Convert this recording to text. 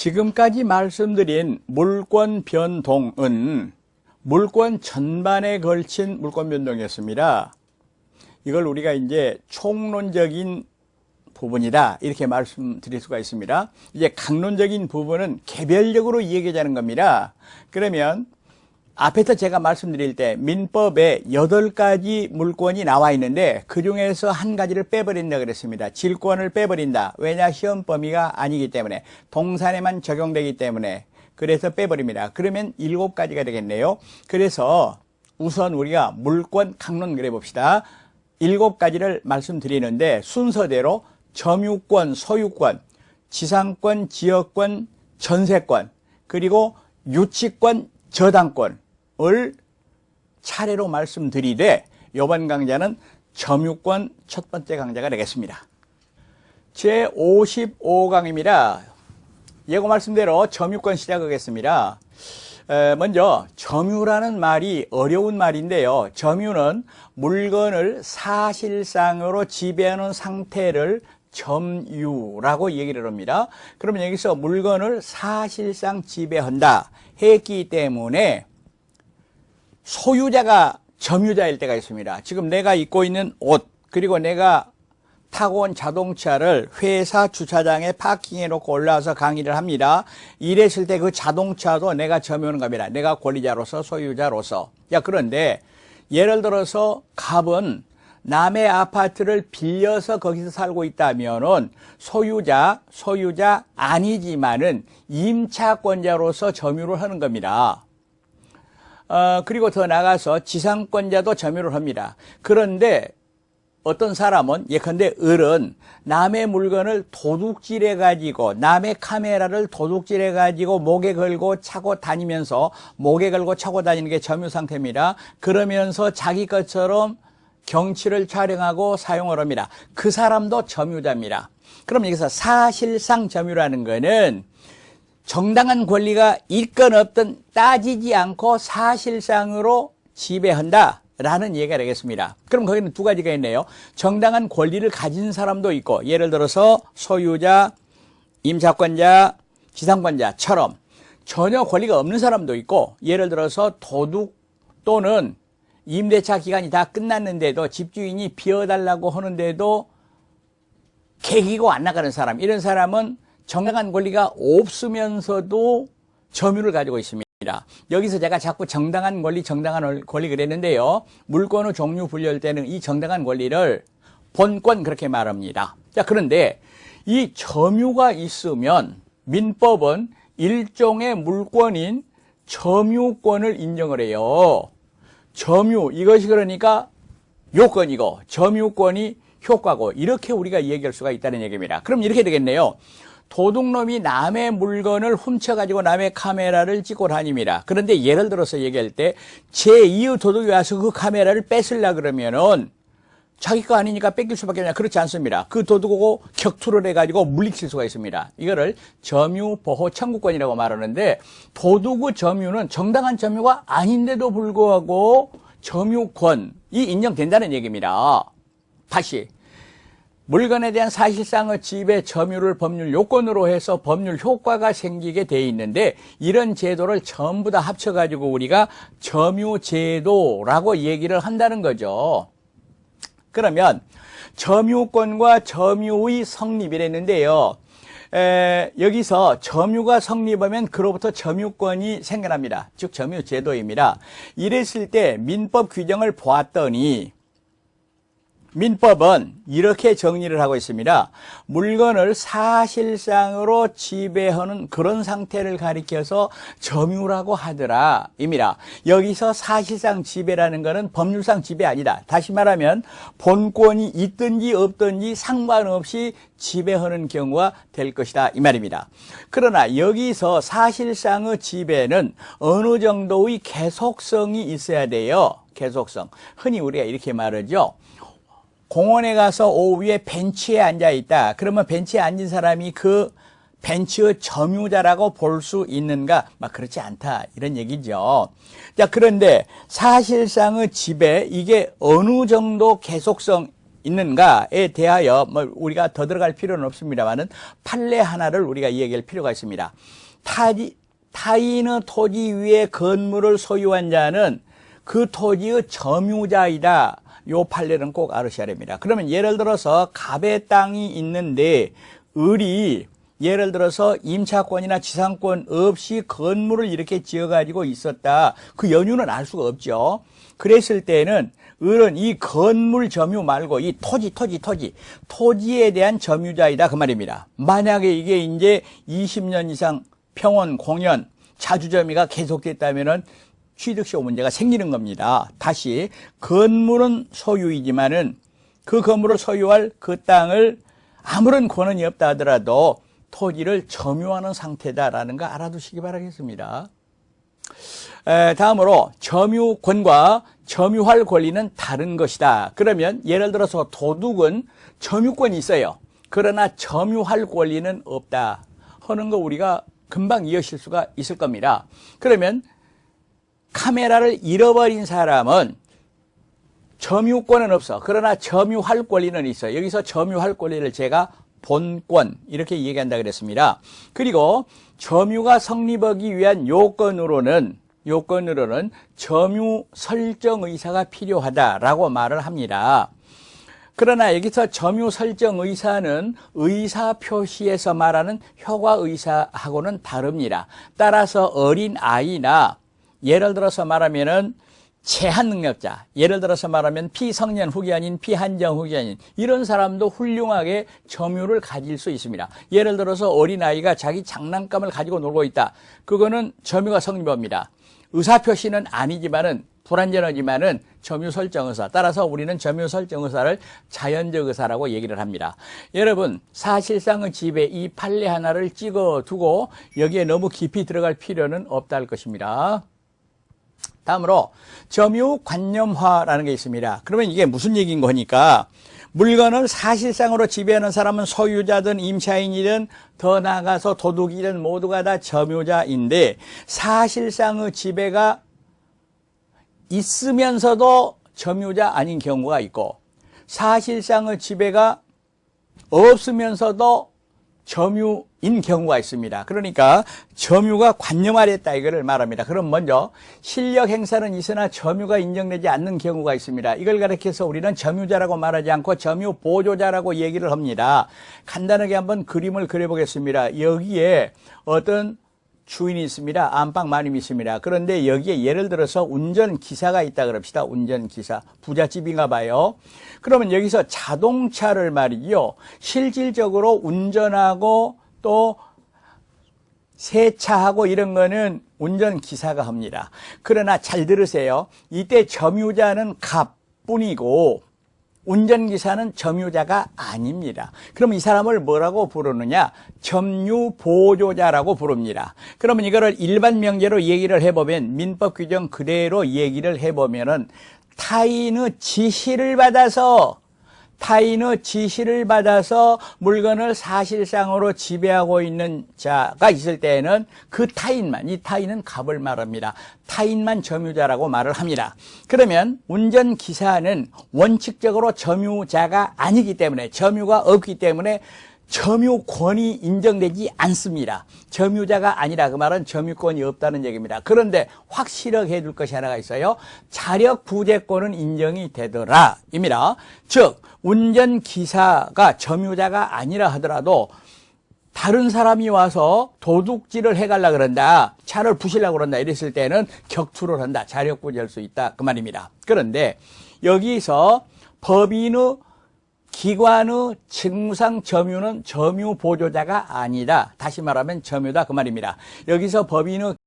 지금까지 말씀드린 물권 변동은 물권 전반에 걸친 물권 변동이었습니다. 이걸 우리가 이제 총론적인 부분이다 이렇게 말씀드릴 수가 있습니다. 이제 강론적인 부분은 개별적으로 이야기하자는 겁니다. 그러면 앞에서 제가 말씀드릴 때 민법에 8가지 물권이 나와 있는데 그 중에서 한 가지를 빼버린다 그랬습니다. 질권을 빼버린다. 왜냐? 시험 범위가 아니기 때문에 동산에만 적용되기 때문에 그래서 빼버립니다. 그러면 7가지가 되겠네요. 그래서 우선 우리가 물권 강론 그래 봅시다. 7가지를 말씀드리는데 순서대로 점유권, 소유권, 지상권, 지역권, 전세권, 그리고 유치권, 저당권을 차례로 말씀드리되 이번 강좌는 점유권 첫 번째 강좌가 되겠습니다. 제55강입니다. 예고 말씀대로 점유권 시작하겠습니다. 먼저 점유라는 말이 어려운 말인데요. 점유는 물건을 사실상으로 지배하는 상태를 점유라고 얘기를 합니다. 그러면 여기서 물건을 사실상 지배한다 했기 때문에 소유자가 점유자일 때가 있습니다. 지금 내가 입고 있는 옷 그리고 내가 타고 온 자동차를 회사 주차장에 파킹해 놓고 올라와서 강의를 합니다. 이랬을 때 그 자동차도 내가 점유하는 겁니다. 내가 권리자로서 소유자로서. 그런데 예를 들어서 갑은 남의 아파트를 빌려서 거기서 살고 있다면은 소유자 아니지만은 임차권자로서 점유를 하는 겁니다. 그리고 더 나가서 지상권자도 점유를 합니다. 그런데 어떤 사람은 예컨대 을은 남의 물건을 도둑질해 가지고 남의 카메라를 도둑질해 가지고 목에 걸고 차고 다니면서 목에 걸고 차고 다니는 게 점유 상태입니다. 그러면서 자기 것처럼 경치를 촬영하고 사용을 합니다. 그 사람도 점유자입니다. 그럼 여기서 사실상 점유라는 거는 정당한 권리가 있건 없든 따지지 않고 사실상으로 지배한다 라는 얘기가 되겠습니다. 그럼 거기는 두 가지가 있네요. 정당한 권리를 가진 사람도 있고 예를 들어서 소유자, 임차권자, 지상권자처럼 전혀 권리가 없는 사람도 있고 예를 들어서 도둑 또는 임대차 기간이 다 끝났는데도 집주인이 비워달라고 하는데도 개기고 안 나가는 사람, 이런 사람은 정당한 권리가 없으면서도 점유를 가지고 있습니다. 여기서 제가 자꾸 정당한 권리 그랬는데요. 물권의 종류 분류할 때는 이 정당한 권리를 본권 그렇게 말합니다. 자, 그런데 이 점유가 있으면 민법은 일종의 물권인 점유권을 인정을 해요. 점유, 이것이 그러니까 요건이고 점유권이 효과고 이렇게 우리가 얘기할 수가 있다는 얘기입니다. 그럼 이렇게 되겠네요. 도둑놈이 남의 물건을 훔쳐가지고 남의 카메라를 찍고 다닙니다. 그런데 예를 들어서 얘기할 때 제2의 도둑이 와서 그 카메라를 뺏으려고 그러면은 자기 거 아니니까 뺏길 수밖에 없냐. 그렇지 않습니다. 그 도둑하고 격투를 해가지고 물리칠 수가 있습니다. 이거를 점유보호 청구권이라고 말하는데 도둑의 점유는 정당한 점유가 아닌데도 불구하고 점유권이 인정된다는 얘기입니다. 다시 물건에 대한 사실상의 지배 점유를 법률 요건으로 해서 법률 효과가 생기게 돼 있는데 이런 제도를 전부 다 합쳐가지고 우리가 점유제도라고 얘기를 한다는 거죠. 그러면 점유권과 점유의 성립이랬는데요. 여기서 점유가 성립하면 그로부터 점유권이 생겨납니다. 즉 점유제도입니다. 이랬을 때 민법 규정을 보았더니 민법은 이렇게 정리를 하고 있습니다. 물건을 사실상으로 지배하는 그런 상태를 가리켜서 점유라고 하더라 입니다. 여기서 사실상 지배라는 것은 법률상 지배 아니다. 다시 말하면 본권이 있든지 없든지 상관없이 지배하는 경우가 될 것이다 이 말입니다. 그러나 여기서 사실상의 지배는 어느 정도의 계속성이 있어야 돼요. 계속성. 흔히 우리가 이렇게 말하죠. 공원에 가서 오후에 벤치에 앉아 있다. 그러면 벤치에 앉은 사람이 그 벤치의 점유자라고 볼 수 있는가? 그렇지 않다. 이런 얘기죠. 자, 그런데 사실상의 지배, 이게 어느 정도 계속성 있는가에 대하여 뭐 우리가 더 들어갈 필요는 없습니다만은 판례 하나를 우리가 얘기할 필요가 있습니다. 타인의 토지 위에 건물을 소유한 자는 그 토지의 점유자이다. 요 판례는 꼭 알으셔야 됩니다. 그러면 예를 들어서 갑의 땅이 있는데 을이 예를 들어서 임차권이나 지상권 없이 건물을 이렇게 지어가지고 있었다. 그 연유는 알 수가 없죠. 그랬을 때는 을은 이 건물 점유 말고 이 토지에 대한 점유자이다. 그 말입니다. 만약에 이게 이제 20년 이상 평원, 공연, 자주점유가 계속됐다면은 취득시효 문제가 생기는 겁니다. 다시 건물은 소유이지만은 그 건물을 소유할 그 땅을 아무런 권한이 없다 하더라도 토지를 점유하는 상태다라는 거 알아두시기 바라겠습니다. 다음으로 점유권과 점유할 권리는 다른 것이다. 그러면 예를 들어서 도둑은 점유권이 있어요. 그러나 점유할 권리는 없다 하는 거 우리가 금방 이해하실 수가 있을 겁니다. 그러면 카메라를 잃어버린 사람은 점유권은 없어. 그러나 점유할 권리는 있어요. 여기서 점유할 권리를 제가 본권 이렇게 얘기한다 그랬습니다. 그리고 점유가 성립하기 위한 요건으로는 점유 설정 의사가 필요하다라고 말을 합니다. 그러나 여기서 점유 설정 의사는 의사 표시에서 말하는 효과 의사하고는 다릅니다. 따라서 어린 아이나 예를 들어서 말하면은 제한 능력자, 예를 들어서 말하면 피성년 후기한인, 피한정 후기한인 이런 사람도 훌륭하게 점유를 가질 수 있습니다. 예를 들어서 어린아이가 자기 장난감을 가지고 놀고 있다. 그거는 점유가 성립합니다. 의사표시는 아니지만은 불완전하지만은 점유 설정 의사. 따라서 우리는 점유 설정 의사를 자연적 의사라고 얘기를 합니다. 여러분, 사실상의 집에 이 판례 하나를 찍어두고 여기에 너무 깊이 들어갈 필요는 없다 할 것입니다. 다음으로 점유관념화라는 게 있습니다. 그러면 이게 무슨 얘기인 거니까 물건을 사실상으로 지배하는 사람은 소유자든 임차인이든 더 나아가서 도둑이든 모두가 다 점유자인데 사실상의 지배가 있으면서도 점유자 아닌 경우가 있고 사실상의 지배가 없으면서도 점유인 경우가 있습니다. 그러니까 점유가 관념화됐다 이거를 말합니다. 그럼 먼저 실력 행사는 있으나 점유가 인정되지 않는 경우가 있습니다. 이걸 가리켜서 우리는 점유자라고 말하지 않고 점유 보조자라고 얘기를 합니다. 간단하게 한번 그림을 그려보겠습니다. 여기에 어떤 주인이 있습니다. 안방 마님이 있습니다. 그런데 여기에 예를 들어서 운전기사가 있다 그럽시다. 운전기사. 부잣집인가 봐요. 그러면 여기서 자동차를 말이요. 실질적으로 운전하고 또 세차하고 이런 거는 운전기사가 합니다. 그러나 잘 들으세요. 이때 점유자는 갑뿐이고 운전기사는 점유자가 아닙니다. 그럼 이 사람을 뭐라고 부르느냐? 점유보조자라고 부릅니다. 그러면 이거를 일반 명제로 얘기를 해보면 민법 규정 그대로 얘기를 해보면은 타인의 지시를 받아서 물건을 사실상으로 지배하고 있는 자가 있을 때에는 그 타인만, 이 타인은 갑을 말합니다. 타인만 점유자라고 말을 합니다. 그러면 운전기사는 원칙적으로 점유자가 아니기 때문에 점유가 없기 때문에 점유권이 인정되지 않습니다. 점유자가 아니라 그 말은 점유권이 없다는 얘기입니다. 그런데 확실하게 해둘 것이 하나가 있어요. 자력 부재권은 인정이 되더라 입니다. 즉 운전기사가 점유자가 아니라 하더라도 다른 사람이 와서 도둑질을 해가려고 그런다, 차를 부시려고 그런다 이랬을 때는 격투를 한다, 자력 부재할 수 있다 그 말입니다. 그런데 여기서 법인의 기관의 직무상 점유는 점유 보조자가 아니다. 다시 말하면 점유다 그 말입니다. 여기서 법인의